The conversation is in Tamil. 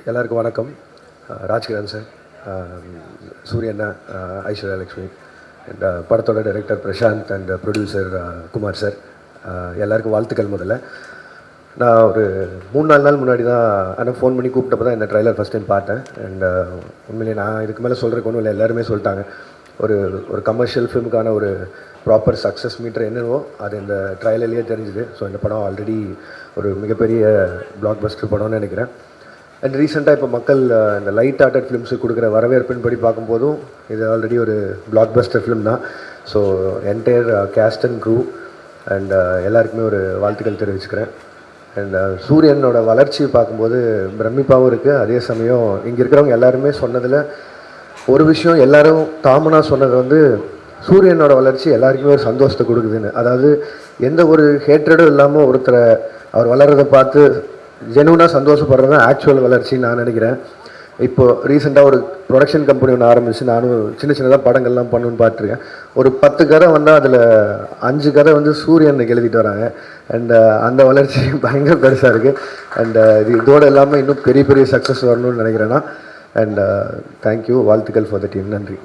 எல்லாருக்கும் வணக்கம். ராஜ்கிரண் சார், சூரியண்ணா, ஐஸ்வர்யா லக்ஷ்மி அண்ட் படத்தோட director Prashanth and producer Kumar sir, எல்லாருக்கும் வாழ்த்துக்கள். முதல்ல நான் ஒரு 3-4 நாள் முன்னாடி தான் ஆனால் ஃபோன் பண்ணி கூப்பிட்டப்போ தான் இந்த ட்ரைலர் ஃபஸ்ட் டைம் பார்த்தேன். அண்ட் உண்மையிலே நான் இதுக்கு மேலே சொல்கிறதுக்கு ஒன்றும் இல்லை, எல்லாருமே சொல்லிட்டாங்க. ஒரு கமர்ஷியல் ஃபிலிமுக்கான ஒரு ப்ராப்பர் சக்ஸஸ் மீட்டர் என்னவோ அது இந்த ட்ரைலர்லேயே தெரிஞ்சுது. ஸோ இந்த படம் ஆல்ரெடி ஒரு மிகப்பெரிய பிளாக் பஸ்டர் படம்னு நினைக்கிறேன். அண்ட் ரீசெண்டாக இப்போ மக்கள் இந்த லைட் ஹார்ட்டட் ஃபிலிம்ஸுக்கு கொடுக்குற வரவேற்பின் படி பார்க்கும்போதும் இது ஆல்ரெடி ஒரு பிளாக் பஸ்டர் ஃபிலிம் தான். So entire cast and crew and எல்லாருக்குமே ஒரு வாழ்த்துக்கள் தெரிவிச்சுக்கிறேன். அண்ட் சூரியனோட வளர்ச்சியை பார்க்கும்போது பிரமிப்பாகவும் இருக்குது. அதே சமயம் இங்கே இருக்கிறவங்க எல்லாருமே சொன்னதில் ஒரு விஷயம், எல்லோரும் காமனாக சொன்னது சூரியனோட வளர்ச்சி எல்லாருக்குமே ஒரு சந்தோஷத்தை கொடுக்குதுன்னு. அதாவது எந்த ஒரு ஹேட்ரடும் இல்லாமல் ஒருத்தரை அவர் வளர்கிறத பார்த்து ஜெனுவனாக சந்தோஷப்படுறது தான் ஆக்சுவல் வளர்ச்சின்னு நான் நினைக்கிறேன். இப்போது ரீசெண்டாக ஒரு ப்ரொடக்ஷன் கம்பெனி ஒன்று ஆரம்பித்து நானும் சின்ன சின்னதாக படங்கள்லாம் பண்ணணுன்னு பார்த்துருக்கேன். ஒரு 10 கதை வந்தால் அதில் 5 கதை சூரியனுக்கு எழுதிட்டு வராங்க. அண்ட் அந்த வளர்ச்சி பயங்கர பெருசாக இருக்குது. அண்ட் இதோடு இல்லாமல் இன்னும் பெரிய பெரிய சக்ஸஸ் வரணும்னு நினைக்கிறேன்னா. அண்ட் தேங்க்யூ, வாழ்த்துக்கள் ஃபார் த டீம். நன்றி.